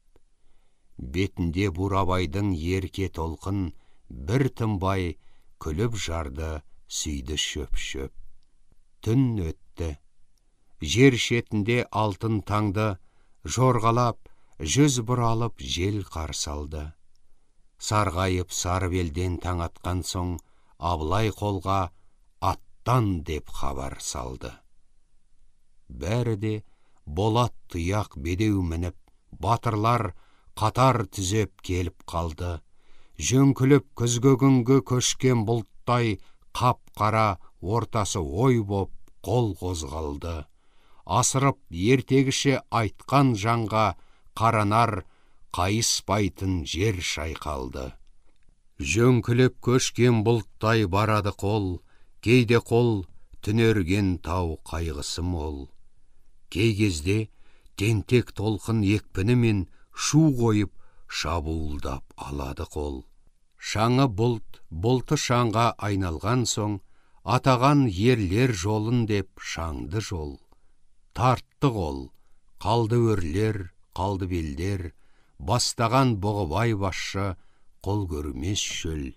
Бетінде Бурабайдың ерке толқын, бір тынбай күліп жарды, сүйді шөп-шөп. Түн өтті, жер шетінде алтын таңды, жорғалап, жүз бұралып жел қарсалды. Сарғайып сары белден таң атқан соң, Абылай қолға аттан деп хабар салды. Бәрі де Болат тұяқ бедеу мініп, батырлар қатар түзеп келіп қалды. Жөңкіліп күзгі күнгі көшкен бұлттай, қап-қара ортасы ой боп қол қозғалды. Асырып ертегіше айтқан жанға, қаранар қайыспайтын жер шайқалды. Жөңкіліп көшкен бұлттай барады қол, кейде қол түнерген тау қайғысы мол. Кей кезде тентек толқын екпінімен шу қойып шабуылдап алады қол. Шаңы бұлт, бұлты шаңға айналған соң, атаған ерлер жолын деп шаңды жол. Тартты қол, қалды өрлер, қалды белдер, бастаған Бұғыбай басшы қол көрмес шөл.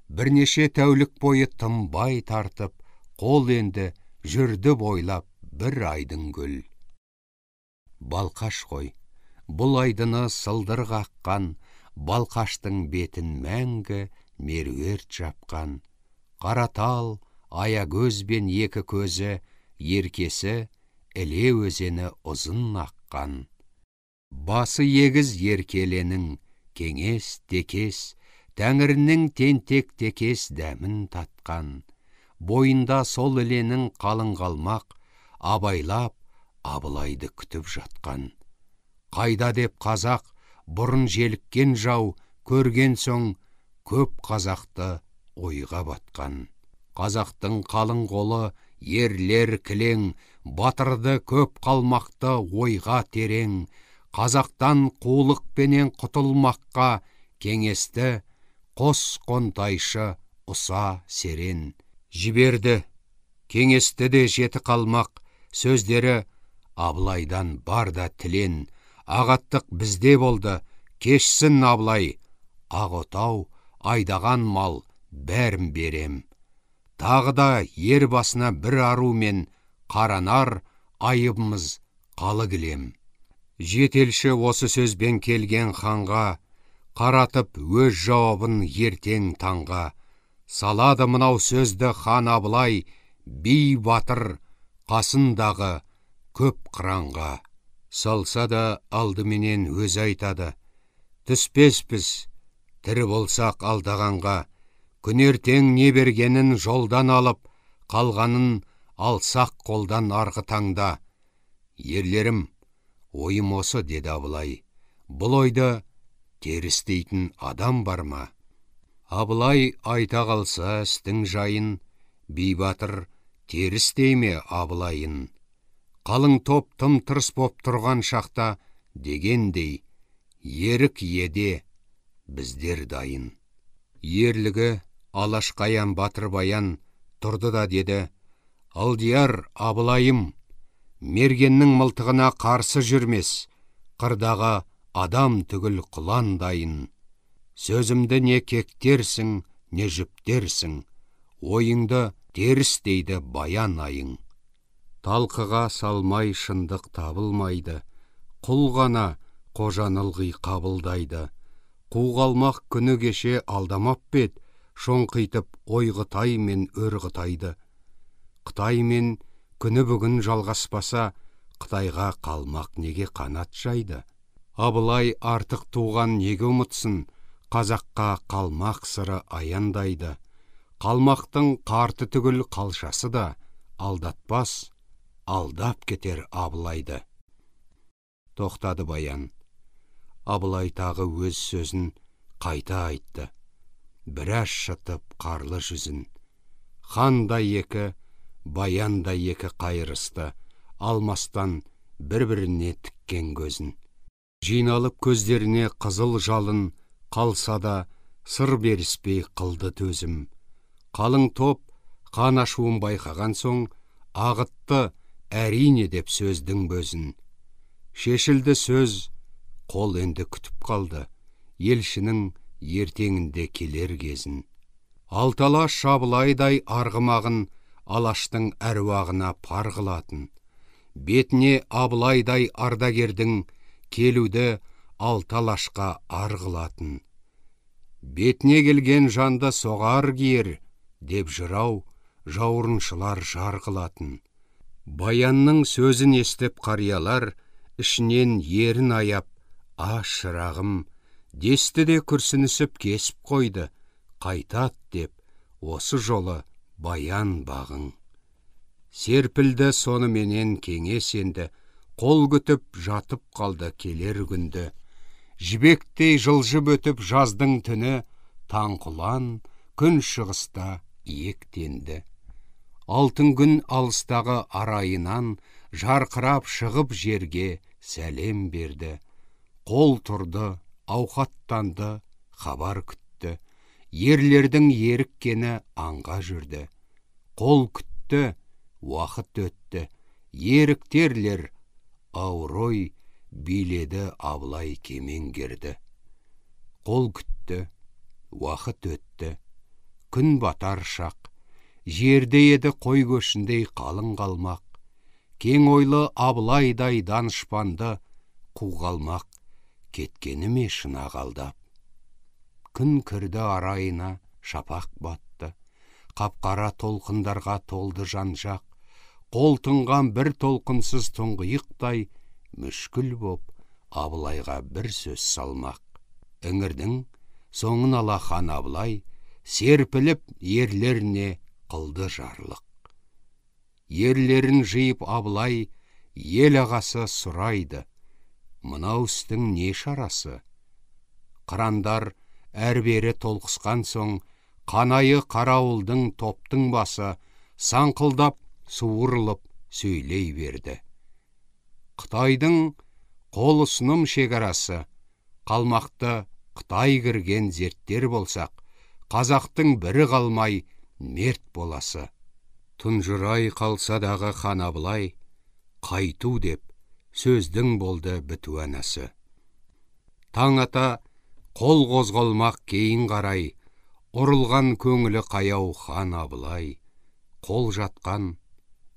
Бірнеше тәулік бойы тынбай тартып, қол енді жүрді бойлап бір айдың гүл. Балқаш қой, бұл айдыны сылдыр қаққан, Балқаштың бетін мәңгі меруерт жапқан. Қаратал, аягөз бен екі көзі, еркесі іле өзені ұзын аққан. Басы егіз еркеленің, кеңес текес, Тәңірінің тентек текес дәмін татқан. Бойында сол іленің қалың қалмақ, абайлап, Абылайды күтіп жатқан. Қайда деп қазақ бұрын желіккен жау, көрген соң көп қазақты ойға батқан. Қазақтың қалың қолы ерлер кілең, батырды көп қалмақты ойға терең. Қазақтан қулықпенен құтылмаққа кеңесті қос қонтайшы ұса серен. Жіберді, кеңесті де жеті қалмақ, сөздері Абылайдан бар да тілен. Ағаттық бізде болды, кешсін Абылай, ақ отау, айдаған мал бәрін берем. Тағы да ер басына бір арумен қаранар, айыбымыз қалы кілем. Жетелші осы сөзбен келген ханға, қаратып өз жауабын ертең таңға. Салады мынау сөзді хан Абылай, би батыр қасындағы көп қыранға. Салса да алдыменен өз айтады, түспеспіз, тірі болсақ алдағанға. Күнертең не бергенін жолдан алып, қалғанын алсақ қолдан арғы таңда. Ерлерім, ойым осы, деді Абылай. Бұл ойды теріс дейтін адам бар ма? Абылай айта қалса істің жайын, бейбатыр теріс дейме Абылайын. Қалың топ тым тырс боп тұрған шақта, дегендей, ерік еде біздер дайын. Ерлігі Алашқаян батыр баян тұрды да деді, алдияр Абылайым, мергеннің мылтығына қарсы жүрмес, қырдағы адам түгіл құлан дайын. Сөзімді не кектерсің, не жүптерсің, ойыңды теріс дейді баян айың. Талқыға салмай шындық табылмайды, құл ғана қожан ылғи қабылдайды. Қуғалмақ күні кеше алдамап бет, шоңқитып ойғытай мен өрғытайды. Қытаймен күні бүгін жалғаспаса, Қытайға қалмақ неге қанат жайды? Абылай артық туған неге ұмытсын, қазаққа қалмақ сыры аяндайды. Қалмақтың қарты түгіл қалшасы да алдатпас, алдап кетер Абылайды. Тоқтады баян. Абылай тағы өз сөзін қайта айтты. Біраз шытып қарлы жүзін. Хан да екі, баян да екі қайырысты, алмастан бір-біріне тіккен көзін. Жиналып көздеріне қызыл жалын, қалса да сыр беріспей қылды төзім. Қалың топ қан ашуын байқаған соң, ағытты әрине деп сөздің бөзін. Шешілді сөз, қол енді күтіп қалды, елшінің ертеңінде келер кезін. Алталаш Абылайдай арғымағын Алаштың әруағына пар қылатын. Бетіне Абылайдай ардагердің келуді Алталашқа ар қылатын. Бетіне келген жанды соғар киер, деп жырау жауырыншылар жар қылатын. Баянның сөзін естіп қариялар, ішінен ерін аяп, шырағым, десті де күрсінісіп кесіп қойды, қайтат деп, осы жолы баян бағың. Серпілді соныменен кеңес енді, қол күтіп жатып қалды келер күнді. Жібектей жылжып өтіп жаздың түні, таңқұлан күн шығыста иектенді. Алтын күн алыстағы арайынан жарқырап шығып жерге сәлем берді. Қол тұрды, ауқаттанды, хабар күтті. Ерлердің еріккені аңға жүрді. Қол күтті, уақыт өтті. Еріктерлер аурой биледі Абылай кемеңгерді. Қол күтті, уақыт өтті. Күн батар шақ. Жерде еді қой көшіндей қалың қалмақ. Кең ойлы Абылайдай данышпанды қуғалмақ. Кеткені ме шына қалдап. Күн кірді арайына, шапақ батты. Қапқара толқындарға толды жан-жақ. Қол тұнған бір толқынсыз тұңғиықтай, мүшкіл боп Абылайға бір сөз салмақ. Іңірдің соңын ала хан Абылай, серпіліп ерлеріне қылды жарлық. Ерлерін жиып Абылай, ел ағасы сұрайды, мынау істің не шарасы? Қырандар әрбері толқысқан соң, қанайы қарауылдың топтың басы саңқылдап, суырылып сөйлей берді. Қытайдың қол ұсыным шекарасы, қалмақты Қытай кірген зерттер болсақ, қазақтың бірі қалмай мерт боласы. Тұнжырай қалса дағы хан Абылай, қайту деп сөздің болды бітуанасы. Таң ата қол қозғалмақ кейін қарай, ұрылған көңілі қаяу хан Абылай, қол жатқан,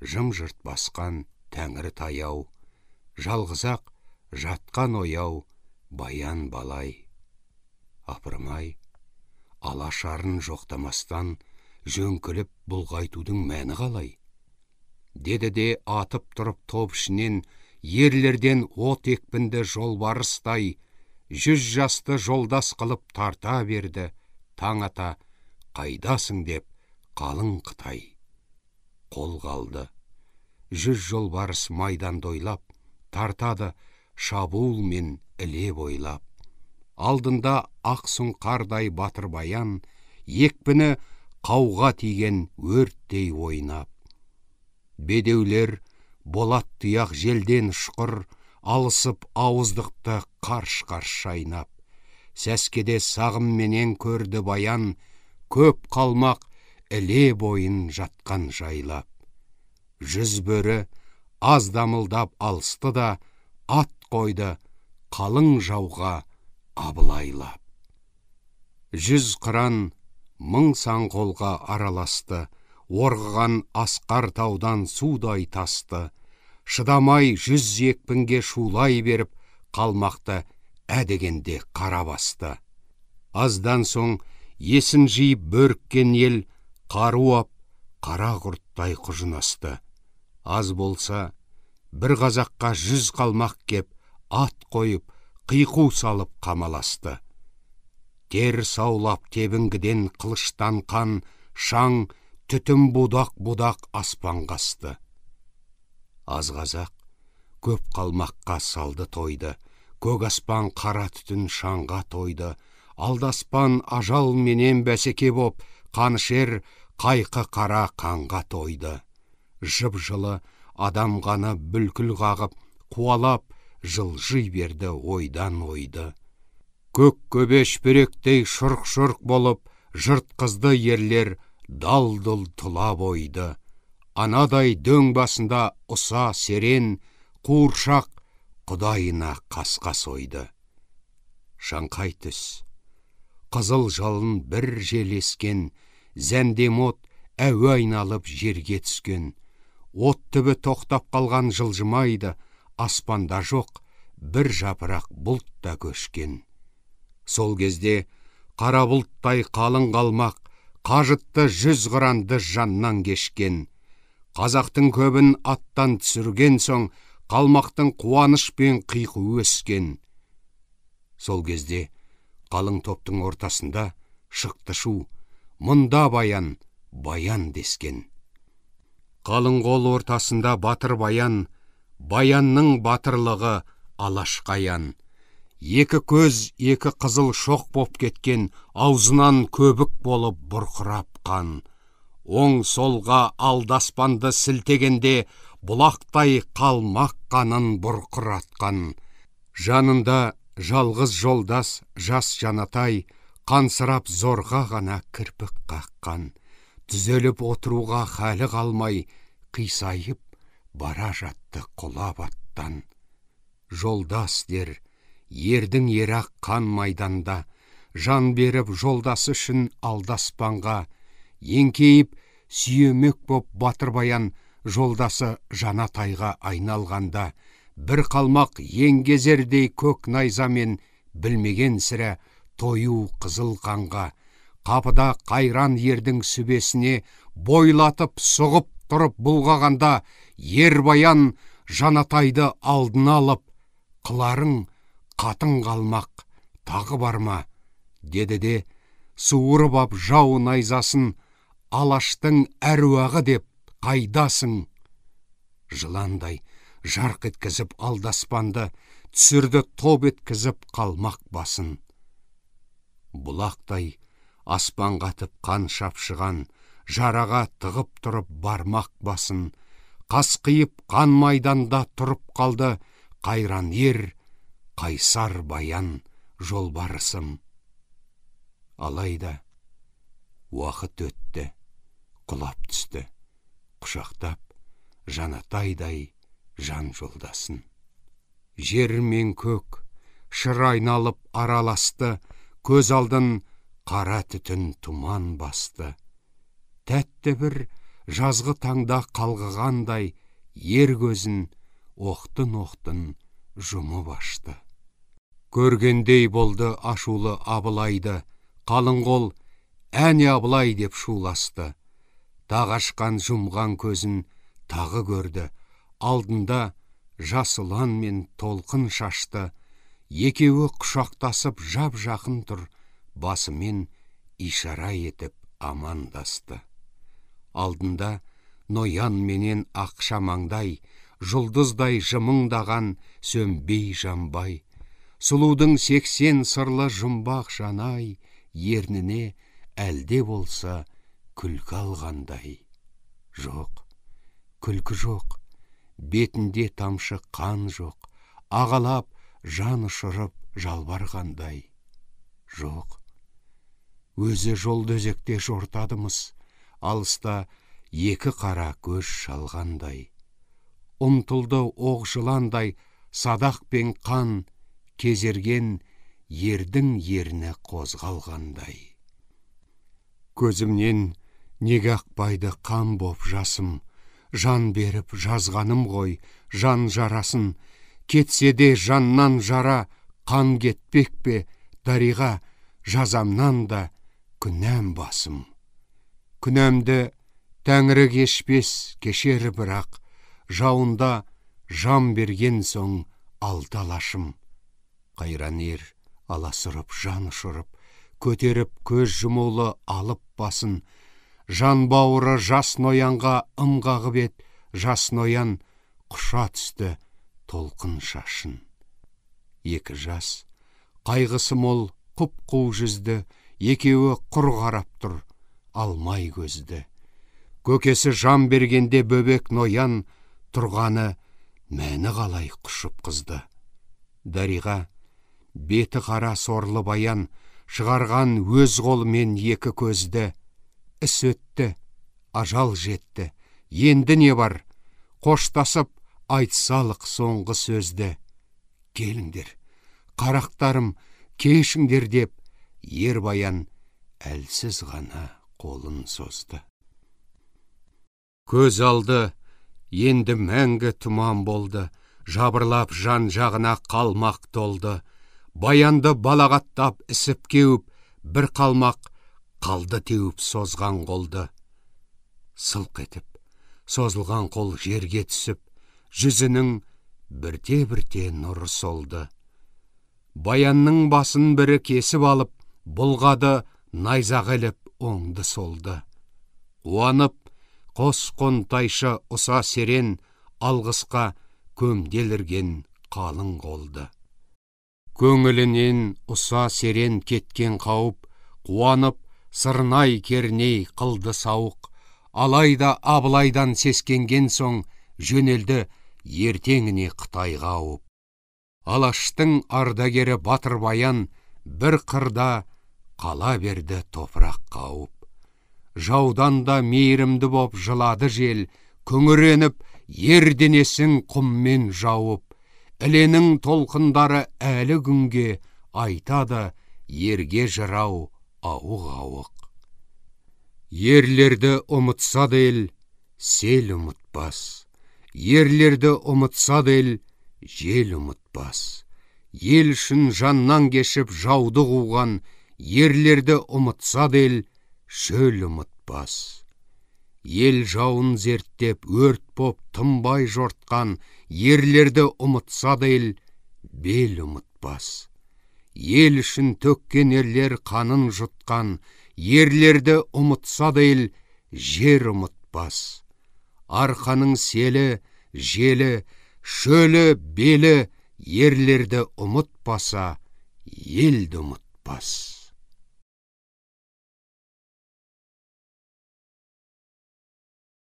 жым-жырт басқан тәңір таяу, жалғызақ жатқан ояу баян балай. Апырмай, алашарын жоқтамастан жөнкіліп бұлғайтудың мәні қалай? Деді де атып тұрып топ ішінен ерлерден от екпінді жолбарыстай 100 жасты жолдас қылып тарта берді. Таң ата, қайдасың деп қалың Қытай. Қол қалды. 100 жолбарыс майданды ойлап, тартады шабуыл мен іле бойлап. Алдында ақ сұңқардай батыр баян, екпіні қауға тиген өрттей ойнап. Бедеулер болат тұяқ желден ұшқыр, алысып ауыздықты қарш-қарш шайнап. Сәскеде сағымменен көрді баян, көп қалмақ іле бойын жатқан жайлап. 100 бөрі аз дамылдап алысты да, ат қойды қалың жауға Абылайлап. 100 қыран 1000 саңқолға араласты, орғыған асқар таудан судай тасты. Шыдамай 100 екпінге шулай беріп, қалмақты әдегенде қара басты. Аздан соң есін жиып бөріккен ел, қаруап қара құрттай құжынасты. Аз болса, бір қазаққа 100 қалмақ кеп, ат қойып, қиқу салып қамаласты. Тер саулап тебінгіден қылыштан қан, шаң түтім будақ-будақ аспан қасты. Аз қазақ көп қалмаққа салды тойды, көк аспан қара түтін шаңға тойды. Алдаспан ажал менен бәсеке боп, қанышер қайқы қара қанға тойды. Жып-жылы адам қаны бүлкіл қағып, қуалап, жылжи берді ойдан ойды. Көк көбеш беректей шұрқ-шұрқ болып, жыртқызды ерлер дал-дұл тұла бойды. Анадай дөң басында ұса серен, қуыршақ құдайына қасқас ойды. Шаңқай түс, қызыл жалын бір желескен, зәндемот әуе айналып жерге түскен. От түбі тоқтап қалған жылжымайды, аспанда жоқ бір жапырақ бұлт та көшкен. Сол кезде қара бұлттай қалың қалмақ, қажытты 100 қыранды жаннан кешкен. Қазақтың көбін аттан түсірген соң, қалмақтың қуаныш пен қиқу өскен. Сол кезде қалың топтың ортасында шықты шу, мұнда баян, баян дескен. Қалың қол ортасында батыр баян, баянның батырлығы алашқаян. Екі көз, екі қызыл шоқ боп кеткен, аузынан көбік болып бұрқырап қан. Оң солға алдаспанды сілтегенде, бұлақтай қалмақ қанын бұрқыратқан. Жанында жалғыз жолдас жас Жанатай, қансырап зорға ғана кірпік қаққан. Түзеліп отыруға халі қалмай, қисайып бара жатты құлап аттан. Жолдас дер, ердің ерақ қан майданда, жан беріп жолдасы үшін алдаспанға, еңкейіп сүйемек боп батыр баян жолдасы Жанатайға айналғанда, бір қалмақ еңгезердей көк найзамен білмеген сірә тою қызыл қанға, қапыда қайран ердің сүбесіне бойлатып сұғып тұрып бұлғағанда, ер баян Жанатайды алдына алып, қыларың қатын қалмақ тағы барма, деді де, суырып ап жау найзасын, алаштың әруағы деп қайдасың? Жыландай жарқ еткізіп алдаспанды, түсірді топ еткізіп қалмақ басын. Бұлақтай аспан қатып қан шапшыған, жараға тығып тұрып бармақ басын. Қасқиып қан майданда тұрып қалды, қайран ер, қайсар баян жолбарысым. Алайда уақыт өтті, құлап түсті, құшақтап жанатайдай жан жолдасын. Жер мен көк шыр айналып араласты, көз алдын қара түтін тұман басты. Тәтті бір жазғы таңда қалғығандай, ер көзін оқтын-оқтын жұмып ашты. Көргендей болды ашулы Абылайды, қалың қол әне Абылай деп шуласты. Тағы ашқан жұмған көзін тағы көрді, алдында жас ұлан мен толқын шашты. Екеуі құшақтасып жап жақын тұр, басымен ишара етіп амандасты. Алдында ноян менен ақшамаңдай, жұлдыздай жымыңдаған сөнбей жанбай. Сұлудың 80 сырлы жұмбақ жанай, ерніне әлде болса күлкі алғандай. Жоқ, күлкі жоқ, бетінде тамшы қан жоқ, ағалап жан ұшырып жалбарғандай. Жоқ, өзі жолды өзекте жортадымыз, алыста екі қара көз шалғандай. Ұмтылды оқ жыландай, садақ пен қан кезерген ердің ерні қозғалғандай. Көзімнен неге ақпайды қан боп жасым, жан беріп жазғаным ғой жан жарасын. Кетсе де жаннан жара қан кетпек пе, дариға жазамнан да күнәм басым. Күнәмді тәңірі кешпес кешер бірақ, жауында жан берген соң алдалашым. Қайран ер аласырып жан ұшырып, көтеріп көз жұмулы алып басын. Жан бауыры жас ноянға ымғағып ет, жас ноян құша түсті толқын шашын. Екі жас, қайғысы мол құп-қу жүзді, екеуі құр қарап тұр, алмай көзді. Көкесі жан бергенде бөбек ноян, тұрғаны мәні қалай құшып қызды. Дариға беті қара сорлы баян, шығарған өз қолымен екі көзді. Іс өтті, ажал жетті, енді не бар, қоштасып айтсалық соңғы сөзді. Келіңдер, қарақтарым, кешіңдер деп, ер баян әлсіз ғана қолын созды. Көз алды, енді мәңгі тұман болды, жабырлап жан жағына қалмақ толды. Баянды балағаттап ісіп кеуіп, бір қалмақ қалды теуіп созған қолды. Сылқ етіп, созылған қол жерге түсіп, жүзінің бірте-бірте нұры солды. Баянның басын бірі кесіп алып, бұлғады найзақ іліп оңды солды. Уанып, қос қонтайшы ұса серен, алғысқа көмделірген қалың қолды. Көңілінен ұса серен кеткен қауып, қуанып, сырнай керней қылды сауық. Алайда Абылайдан сескенген соң, жөнелді ертеңіне Қытайға ауып. Алаштың ардагері батыр баян, бір қырда қала берді топырақ қауып. Жаудан да мейірімді боп жылады жел, күңіреніп ерденесін құммен жауып. Іленің толқындары әлі күнге айтады ерге жырау ауық-ауық. Ерлерді ұмытса да ел, сел ұмытпас. Ерлерді ұмытса да ел, жел ұмытпас. Ел үшін жаннан кешіп жауды қуған, ерлерді ұмытса да ел, шөл ұмытпас. Ел жауын зерттеп өрт боп тынбай жортқан, ерлерді ұмытса да ел, бел ұмытпас. Ел үшін төккен ерлер қанын жұтқан, ерлерді ұмытса да ел, жер ұмытпас. Арқаның селі, желі, шөлі, белі ерлерді ұмытпаса, елді ұмытпас.